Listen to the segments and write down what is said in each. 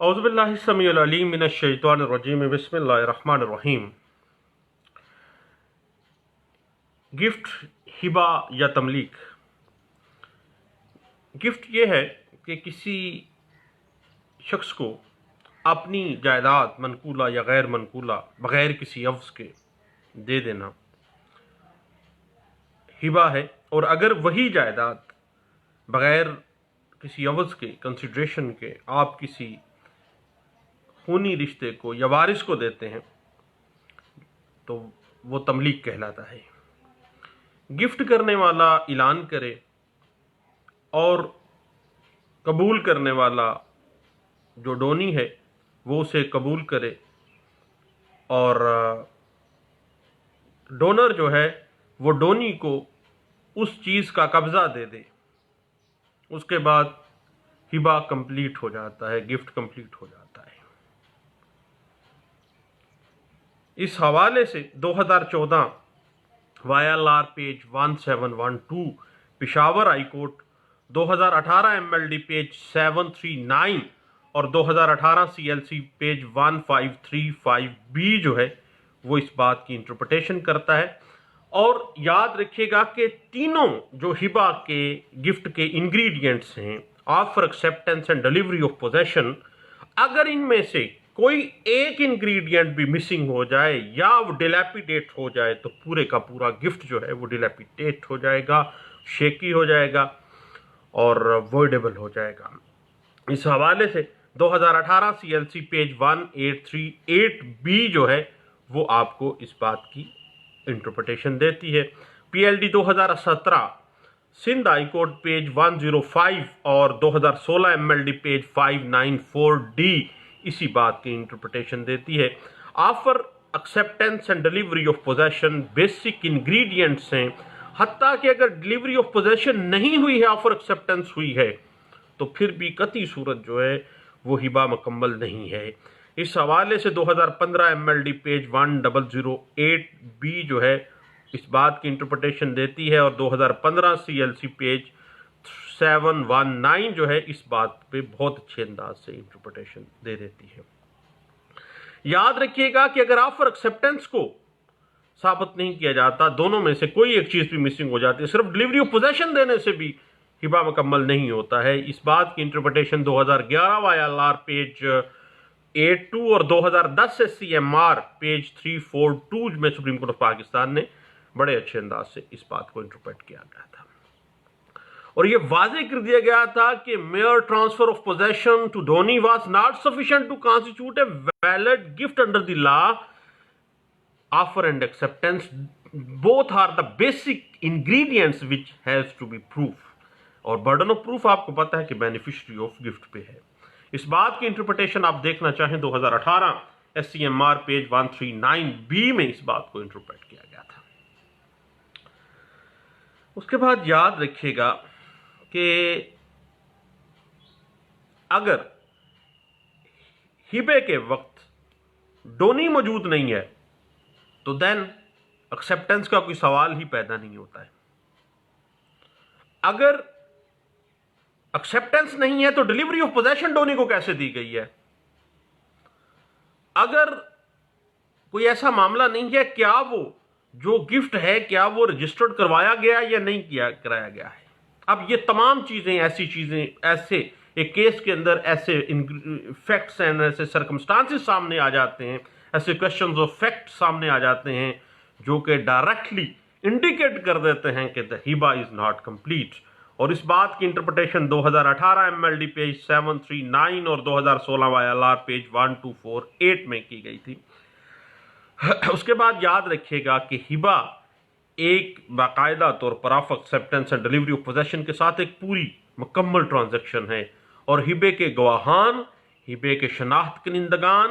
اعوذ باللہ السمیع العلیم من الشیطان الرجیم بسم اللہ الرحمن الرحیم۔ گفٹ، ہبہ یا تملیک۔ گفٹ یہ ہے کہ کسی شخص کو اپنی جائیداد منقولہ یا غیر منقولہ بغیر کسی عوض کے دے دینا ہبہ ہے، اور اگر وہی جائیداد بغیر کسی عوض کے کنسیڈریشن کے آپ کسی خونی رشتے کو یا وارث کو دیتے ہیں تو وہ تملیک کہلاتا ہے۔ گفٹ کرنے والا اعلان کرے اور قبول کرنے والا جو ڈونی ہے وہ اسے قبول کرے، اور ڈونر جو ہے وہ ڈونی کو اس چیز کا قبضہ دے دے، اس کے بعد ہبہ کمپلیٹ ہو جاتا ہے، گفٹ کمپلیٹ ہو جاتا ہے۔ اس حوالے سے 2014 YLR page 1712 Peshawar high court, 2018 MLD page 739 اور 2018 CLC پیج 1535B جو ہے وہ اس بات کی انٹرپریٹیشن کرتا ہے۔ اور یاد رکھیے گا کہ تینوں جو ہبہ کے گفٹ کے انگریڈینٹس ہیں، offer, acceptance and delivery of position, اگر ان میں سے کوئی ایک انگریڈینٹ بھی مسنگ ہو جائے یا وہ ڈیلیپیڈیٹ ہو جائے تو پورے کا پورا گفٹ جو ہے وہ ڈیلیپیڈیٹ ہو جائے گا، شیکی ہو جائے گا اور وائڈیبل ہو جائے گا۔ اس حوالے سے 2018 CLC پیج 1838B جو ہے وہ آپ کو اس بات کی انٹرپریٹیشن دیتی ہے۔ PLD 2017 Sindh high court page 105 اور 2016 MLD پیج 594D اسی بات کی انٹرپریٹیشن دیتی ہے۔ Offer, acceptance and delivery of position basic ingredients ہیں، حتیٰ کہ اگر ڈیلیوری آف پوزیشن نہیں ہوئی ہے، آفر ایکسیپٹنس ہوئی ہے تو پھر بھی قطعی صورت جو ہے وہ ہبہ مکمل نہیں ہے۔ اس حوالے سے 2015 MLD پیج 1008B جو ہے اس بات کی انٹرپریٹیشن دیتی ہے، اور 2015 CLC پیج 719 جو ہے اس بات پہ بہت اچھے انداز سے انٹرپریٹیشن دے دیتی ہے۔ یاد رکھیے گا کہ اگر آفر ایکسیپٹنس کو ثابت نہیں کیا جاتا، دونوں میں سے کوئی ایک چیز بھی مسنگ ہو جاتی ہے، صرف ڈیلیوری آف پوزیشن دینے سے بھی ہبہ مکمل نہیں ہوتا ہے۔ اس بات کی انٹرپریٹیشن 2011 YLR پیج 82 اور 2010 SCMR پیج 342 میں سپریم کورٹ آف پاکستان نے بڑے اچھے انداز سے اس بات کو انٹرپریٹ کیا گیا تھا، اور یہ واضح کر دیا گیا تھا کہ mere transfer of possession to donee was not sufficient to constitute a valid gift under the law. Offer and acceptance both are the basic ingredients which has to be proof. اور burden of proof آپ کو پتا ہے کہ beneficiary of gift پہ ہے۔ اس بات کی انٹرپریٹیشن آپ دیکھنا چاہیں 2018 SCMR پیج 139B میں اس بات کو انٹرپریٹ کیا گیا تھا۔ اس کے بعد یاد رکھیے گا کہ اگر ہبے کے وقت ڈونی موجود نہیں ہے تو دین ایکسیپٹنس کا کوئی سوال ہی پیدا نہیں ہوتا ہے۔ اگر ایکسیپٹنس نہیں ہے تو ڈیلیوری آف پوزیشن ڈونی کو کیسے دی گئی ہے؟ اگر کوئی ایسا معاملہ نہیں ہے، کیا وہ جو گفٹ ہے کیا وہ رجسٹرڈ کروایا گیا یا نہیں کرایا گیا ہے؟ اب یہ تمام چیزیں ایسے ایک کیس کے اندر ایسے فیکٹس ہیں، ایسے سرکمسٹانسز سامنے آ جاتے ہیں، ایسے کویسچنز آف فیکٹ سامنے آ جاتے ہیں جو کہ ڈائریکٹلی انڈیکیٹ کر دیتے ہیں کہ the Hiba is not complete. اور اس بات کی انٹرپریٹیشن 2018 MLD پیج 739 اور 2016 YLR پیج 1248 میں کی گئی تھی۔ اس کے بعد یاد رکھیے گا کہ ہبہ ایک باقاعدہ طور پر offer, acceptance and delivery of possession کے ساتھ ایک پوری مکمل ٹرانزیکشن ہے، اور ہبے کے گواہان، ہبے کے شناخت کنندگان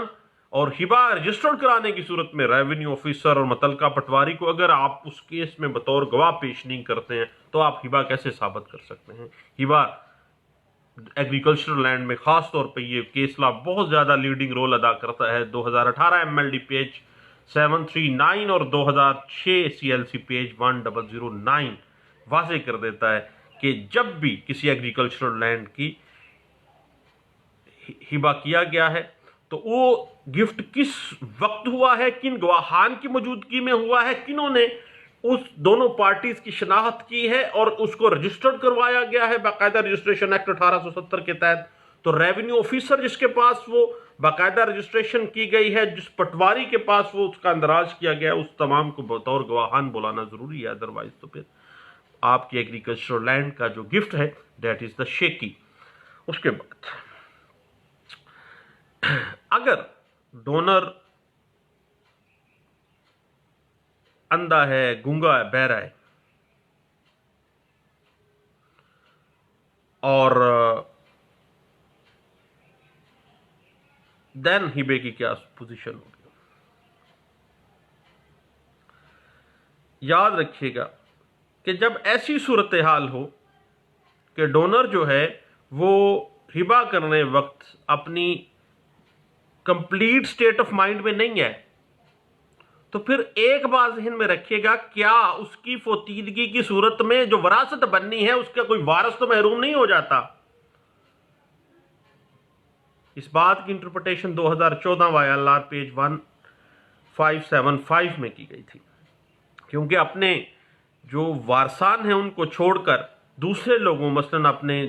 اور ہبہ رجسٹرڈ کرانے کی صورت میں ریونیو آفیسر اور متعلقہ پٹواری کو اگر آپ اس کیس میں بطور گواہ پیش نہیں کرتے ہیں تو آپ ہبہ کیسے ثابت کر سکتے ہیں؟ ہبہ ایگریکلچرل لینڈ میں خاص طور پہ یہ کیس لا بہت زیادہ لیڈنگ رول ادا کرتا ہے۔ 2018 MLD پیج 739 اور 2006 CLC پیج 1009 واضح کر دیتا ہے کہ جب بھی کسی ایگریکلچرل لینڈ کی ہبا کیا گیا ہے تو وہ گفٹ کس وقت ہوا ہے، کن گواہان کی موجودگی میں ہوا ہے، کنہوں نے اس دونوں پارٹیز کی شناخت کی ہے اور اس کو رجسٹرڈ کروایا گیا ہے باقاعدہ رجسٹریشن ایکٹ 1870 کے تحت. تو ریونیو آفیسر جس کے پاس وہ باقاعدہ رجسٹریشن کی گئی ہے، جس پٹواری کے پاس وہ اس کا اندراج کیا گیا ہے، اس تمام کو بطور گواہان بلانا ضروری ہے، ادروائز تو پھر آپ کی ایگریکلچرل لینڈ کا جو گفٹ ہے دیٹ از دا شیکی. اس کے بعد اگر ڈونر اندھا ہے، گونگا ہے، بہرا ہے اور دین ہبے کی کیا پوزیشن ہوگی. یاد رکھیے گا کہ جب ایسی صورتحال ہو کہ ڈونر جو ہے وہ ہبا کرنے وقت اپنی کمپلیٹ سٹیٹ آف مائنڈ میں نہیں ہے، تو پھر ایک بات ذہن میں رکھیے گا، کیا اس کی فوتیدگی کی صورت میں جو وراثت بننی ہے اس کا کوئی وارث تو محروم نہیں ہو جاتا. اس بات کی انٹرپریٹیشن 2014 YLR پیج 1575 میں کی گئی تھی، کیونکہ اپنے جو وارثان ہیں ان کو چھوڑ کر دوسرے لوگوں مثلا اپنے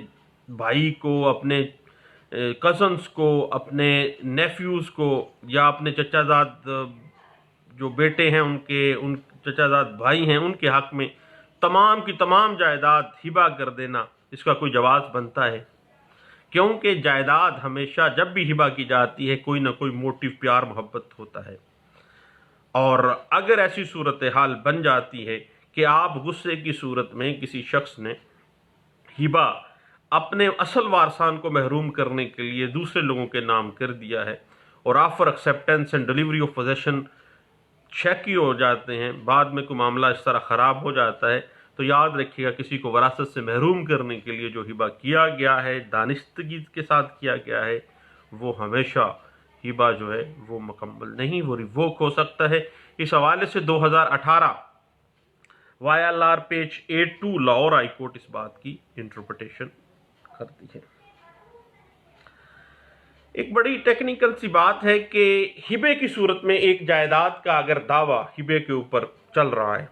بھائی کو، اپنے کزنس کو، اپنے نیفیوز کو یا اپنے چچا زاد جو بیٹے ہیں ان چچا زاد بھائی ہیں ان کے حق میں تمام کی تمام جائیداد ہبا کر دینا، اس کا کوئی جواز بنتا ہے؟ کیونکہ جائیداد ہمیشہ جب بھی ہبا کی جاتی ہے کوئی نہ کوئی موٹیو پیار محبت ہوتا ہے. اور اگر ایسی صورتحال بن جاتی ہے کہ آپ غصے کی صورت میں کسی شخص نے ہبا اپنے اصل وارثان کو محروم کرنے کے لیے دوسرے لوگوں کے نام کر دیا ہے اور offer acceptance and delivery of possession شیکی ہو جاتے ہیں، بعد میں کوئی معاملہ اس طرح خراب ہو جاتا ہے، تو یاد رکھیے گا کسی کو وراثت سے محروم کرنے کے لیے جو ہبا کیا گیا ہے، دانستگی کے ساتھ کیا گیا ہے، وہ ہمیشہ ہبا جو ہے وہ مکمل نہیں، وہ ریووک ہو سکتا ہے. اس حوالے سے 2018 YLR page 82 Lahore high court اس بات کی انٹرپریٹیشن کرتی ہے. ایک بڑی ٹیکنیکل سی بات ہے کہ ہبے کی صورت میں ایک جائیداد کا اگر دعویٰ ہبے کے اوپر چل رہا ہے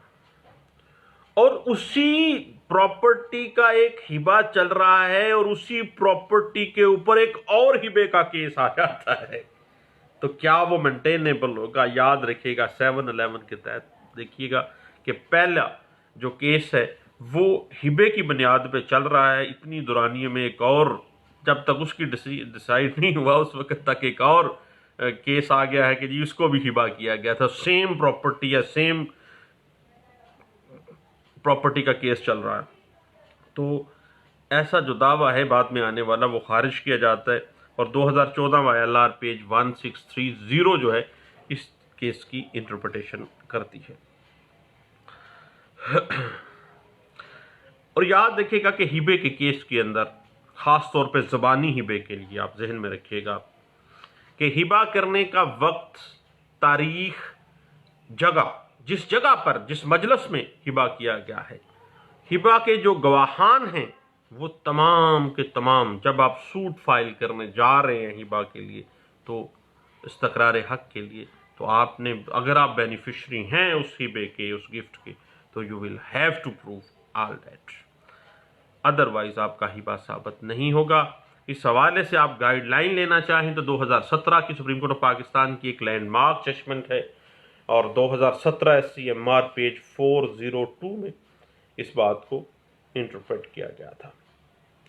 اور اسی پراپرٹی کا ایک ہبا چل رہا ہے اور اسی پراپرٹی کے اوپر ایک اور ہبے کا کیس آ جاتا ہے، تو کیا وہ مینٹینیبل ہوگا؟ یاد رکھیے گا 711 کے تحت دیکھیے گا کہ پہلا جو کیس ہے وہ ہبے کی بنیاد پہ چل رہا ہے، اتنی دورانیے میں ایک اور جب تک اس کی ڈیسائیڈ نہیں ہوا اس وقت تک ایک اور کیس آ گیا ہے کہ جی اس کو بھی ہبا کیا گیا تھا، سیم پراپرٹی یا سیم پراپرٹی کا کیس چل رہا ہے. تو ایسا جو دعویٰ ہے بعد میں آنے والا وہ خارج کیا جاتا ہے اور 2014 YLR پیج 1630 جو ہے اس کیس کی انٹرپریٹیشن کرتی ہے. اور یاد رکھیے گا کہ ہبے کے کیس کے اندر خاص طور پہ زبانی ہبے کے لیے آپ ذہن میں رکھیے گا کہ ہبا کرنے کا وقت، تاریخ، جگہ، جس جگہ پر جس مجلس میں ہبا کیا گیا ہے، ہبا کے جو گواہان ہیں وہ تمام کے تمام جب آپ سوٹ فائل کرنے جا رہے ہیں ہبا کے لیے تو استقرار حق کے لیے، تو آپ نے اگر آپ بینیفیشری ہیں اس ہبے کے، اس گفٹ کے، تو you will have to prove all that, otherwise آپ کا ہبا ثابت نہیں ہوگا. اس حوالے سے آپ گائیڈ لائن لینا چاہیں تو 2017 کی سپریم کورٹ آف پاکستان کی ایک لینڈ مارک ججمنٹ ہے اور 2017 SCMR پیج 402 میں اس بات کو انٹرپریٹ کیا گیا تھا.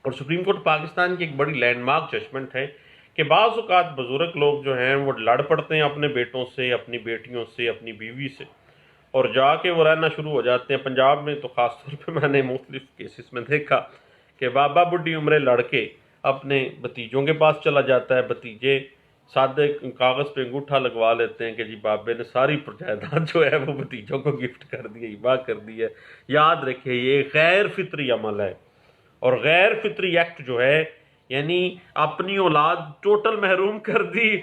اور سپریم کورٹ پاکستان کی ایک بڑی لینڈ مارک ججمنٹ ہے کہ بعض اوقات بزرگ لوگ جو ہیں وہ لڑ پڑتے ہیں اپنے بیٹوں سے، اپنی بیٹیوں سے، اپنی بیوی سے، اور جا کے وہ رہنا شروع ہو جاتے ہیں. پنجاب میں تو خاص طور پہ میں نے مختلف کیسز میں دیکھا کہ بابا بڈھی عمرے لڑکے اپنے بھتیجوں کے پاس چلا جاتا ہے، بھتیجے سادے کاغذ پہ انگوٹھا لگوا لیتے ہیں کہ جی بابے نے ساری جائیداد جو ہے وہ بھتیجوں کو گفٹ کر دی، ہبا کر دی ہے. یاد رکھیے یہ غیر فطری عمل ہے اور غیر فطری ایکٹ جو ہے یعنی اپنی اولاد ٹوٹل محروم کر دی،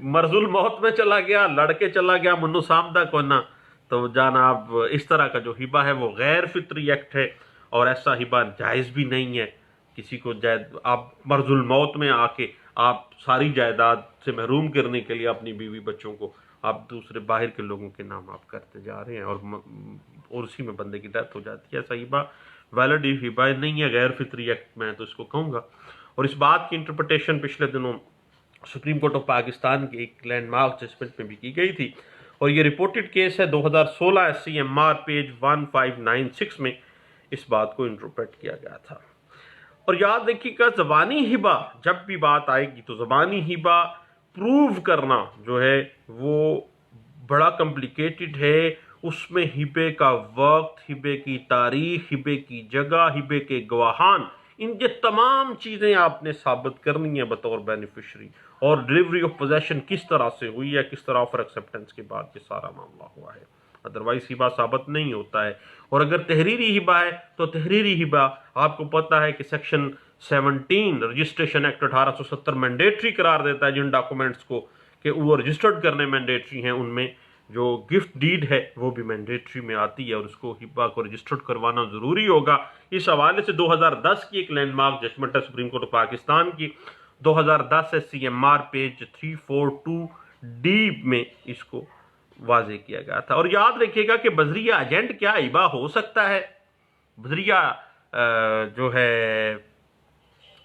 مرض الموت میں چلا گیا، لڑکے چلا گیا منو سامدہ کونا، تو جناب اس طرح کا جو ہبا ہے وہ غیر فطری ایکٹ ہے اور ایسا ہبا جائز بھی نہیں ہے. کسی کو آپ مرض الموت میں آ کے آپ ساری جائیداد سے محروم کرنے کے لیے اپنی بیوی بچوں کو آپ دوسرے باہر کے لوگوں کے نام آپ کرتے جا رہے ہیں، اور اسی میں بندے کی ڈیتھ ہو جاتی ہے۔ ایسا ہبہ ویلڈ ہبہ نہیں ہے، غیر فطری ایکٹ میں تو اس کو کہوں گا۔ اور اس بات کی انٹرپریٹیشن پچھلے دنوں سپریم کورٹ آف پاکستان کی ایک لینڈ مارک ججمنٹ میں بھی کی گئی تھی، اور یہ رپورٹڈ کیس ہے 2016 SCMR پیج 1596 میں اس بات کو انٹرپریٹ کیا گیا تھا۔ اور یاد رکھیے گا زبانی ہبہ جب بھی بات آئے گی تو زبانی ہبہ پروو کرنا جو ہے وہ بڑا کمپلیکیٹڈ ہے۔ اس میں ہبے کا وقت، ہبے کی تاریخ، ہبے کی جگہ، ہبے کے گواہان، ان کے تمام چیزیں آپ نے ثابت کرنی ہے بطور بینیفیشری، اور ڈلیوری آف پوزیشن کس طرح سے ہوئی ہے، کس طرح آفر ایکسیپٹنس کے بعد یہ سارا معاملہ ہوا ہے، ادروائز ہبہ ثابت نہیں ہوتا ہے۔ اور اگر تحریری ہبہ ہے تو تحریری ہبہ آپ کو پتہ ہے کہ سیکشن 17 رجسٹریشن ایکٹ 1870 مینڈیٹری قرار دیتا ہے جن ڈاکومنٹس کو کہ وہ رجسٹرڈ کرنے مینڈیٹری ہیں، ان میں جو گفٹ ڈیڈ ہے وہ بھی مینڈیٹری میں آتی ہے، اور اس کو ہبہ کو رجسٹرڈ کروانا ضروری ہوگا۔ اس حوالے سے 2010 کی ایک لینڈ مارک ججمنٹ ہے سپریم کورٹ آف پاکستان کی، 2010 SCMR پیج 342D میں اس کو واضح کیا گیا تھا۔ اور یاد رکھیے گا کہ بذریعہ ایجنٹ کیا ہبہ ہو سکتا ہے؟ بذریعہ جو ہے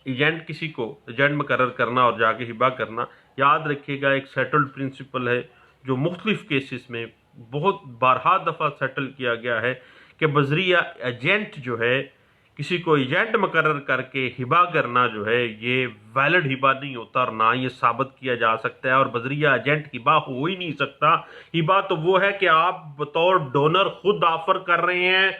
ایجنٹ کسی کو ایجنٹ مقرر کرنا اور جا کے ہبہ کرنا، یاد رکھیے گا ایک سیٹلڈ پرنسپل ہے جو مختلف کیسز میں بہت بارہا دفعہ سیٹل کیا گیا ہے کہ بذریعہ ایجنٹ جو ہے کسی کو ایجنٹ مقرر کر کے ہبہ کرنا جو ہے یہ ویلڈ ہبہ نہیں ہوتا، اور نہ یہ ثابت کیا جا سکتا ہے، اور بذریعہ ایجنٹ ہبہ ہو ہی نہیں سکتا۔ ہبہ تو وہ ہے کہ آپ بطور ڈونر خود آفر کر رہے ہیں،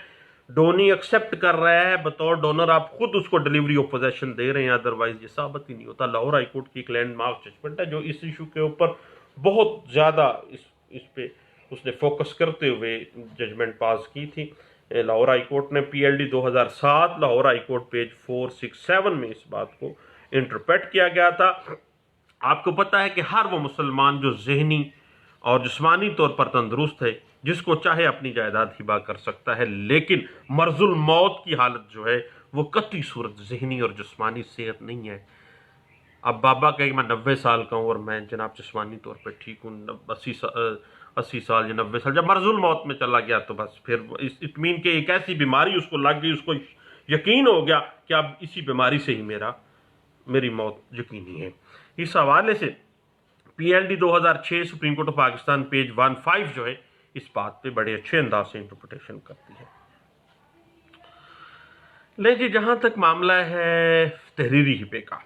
ڈونی ایکسیپٹ کر رہا ہے، بطور ڈونر آپ خود اس کو ڈلیوری آف پوزیشن دے رہے ہیں، ادروائز یہ ثابت ہی نہیں ہوتا۔ لاہور ہائی کورٹ کی ایک لینڈ مارک ججمنٹ ہے جو اس ایشو کے اوپر بہت زیادہ اس پہ اس نے فوکس کرتے ہوئے ججمنٹ پاس کی تھی۔ لاہور ہائی کورٹ نے PLD 2007 Lahore high court page 467 میں اس بات کو انٹرپریٹ کیا گیا تھا۔ آپ کو پتہ ہے کہ ہر وہ مسلمان جو ذہنی اور جسمانی طور پر تندرست ہے جس کو چاہے اپنی جائیداد ہبہ کر سکتا ہے، لیکن مرض الموت کی حالت جو ہے وہ قطعی صورت ذہنی اور جسمانی صحت نہیں ہے۔ اب بابا کہے کہ میں 90 سال کا ہوں اور میں جناب جسمانی طور پہ ٹھیک ہوں، 80 سال یا 90 سال، جب مرض الموت میں چلا گیا تو بس پھر اطمین کہ ایک ایسی بیماری اس کو لگ گئی، اس کو یقین ہو گیا کہ اب اسی بیماری سے ہی میری موت یقینی ہے۔ اس حوالے سے PLD 2006 supreme court of Pakistan page 15 جو ہے اس بات پہ بڑے اچھے انداز سے انٹرپریٹیشن کرتی ہے۔ لے جی جہاں تک معاملہ ہے تحریری ہبے کا،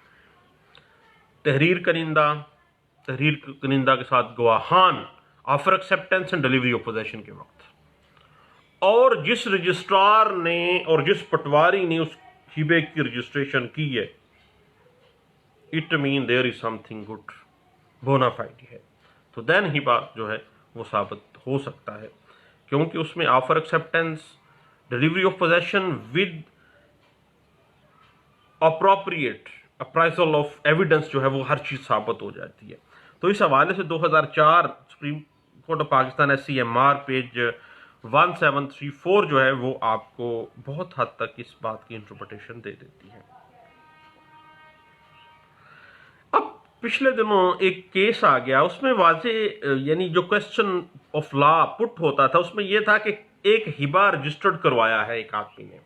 تحریر کنندہ کے ساتھ گواہان offer acceptance and delivery of possession کے وقت، اور جس رجسٹرار نے اور جس پٹواری نے اس ہبے کی رجسٹریشن کی ہے، it mean there is something good bona fide ہے، تو دین ہبہ جو ہے وہ ثابت ہو سکتا ہے، کیونکہ اس میں offer acceptance, delivery of position with appropriate appraisal of evidence جو ہے وہ ہر چیز ثابت ہو جاتی ہے۔ تو اس حوالے سے 2004 supreme court of Pakistan SCMR page 1734 جو ہے وہ آپ کو بہت حد تک اس بات کی انٹرپریٹیشن دے دیتی ہے۔ اب پچھلے دنوں ایک کیس آ گیا، اس میں واضح یعنی جو کوسچن آف لا پٹ ہوتا تھا اس میں یہ تھا کہ ایک ہبہ رجسٹرڈ کروایا ہے ایک آدمی نے،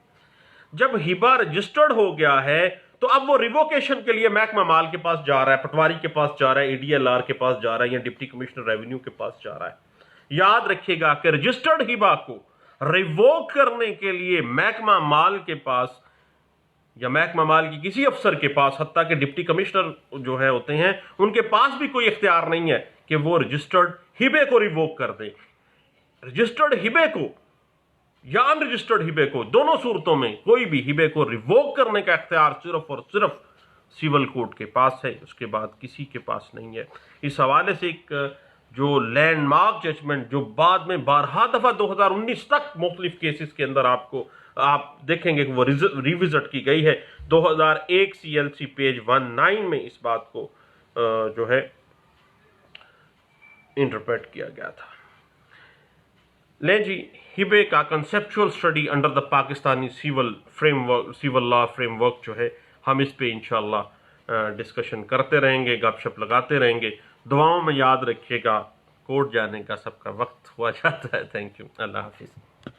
جب ہبہ رجسٹرڈ ہو گیا ہے تو اب وہ ریووکیشن کے لیے محکمہ مال کے پاس جا رہا ہے، پٹواری کے پاس جا رہا ہے، ADLR کے پاس جا رہا ہے، یا ڈپٹی کمشنر ریونیو کے پاس جا رہا ہے۔ یاد رکھیے گا کہ رجسٹرڈ ہبہ کو ریووک کرنے کے لیے محکمہ مال کے پاس یا محکمہ مال کی کسی افسر کے پاس، حتیٰ کہ ڈپٹی کمشنر جو ہے ہوتے ہیں ان کے پاس بھی کوئی اختیار نہیں ہے کہ وہ رجسٹرڈ ہبے کو ریووک کر دیں۔ رجسٹرڈ ہبے کو یا ان رجسٹرڈ ہبے کو، دونوں صورتوں میں کوئی بھی ہبے کو ریووک کرنے کا اختیار صرف اور صرف سول کوڈ کے پاس ہے، اس کے بعد کسی کے پاس نہیں ہے۔ اس حوالے سے ایک جو لینڈ مارک ججمنٹ جو بعد میں بارہا دفعہ 2019 تک مختلف کیسز کے اندر آپ دیکھیں گے کہ وہ ریوزٹ کی گئی ہے، 2001 CLC پیج 19 میں اس بات کو جو ہے انٹرپریٹ کیا گیا تھا۔ لیں جی ہبے کا conceptual study under the Pakistani civil law framework جو ہے ہم اس پہ انشاءاللہ ڈسکشن کرتے رہیں گے، گپ شپ لگاتے رہیں گے. دعاؤں میں یاد رکھیے گا. کورٹ جانے کا سب کا وقت ہوا جاتا ہے. Thank you. اللہ حافظ.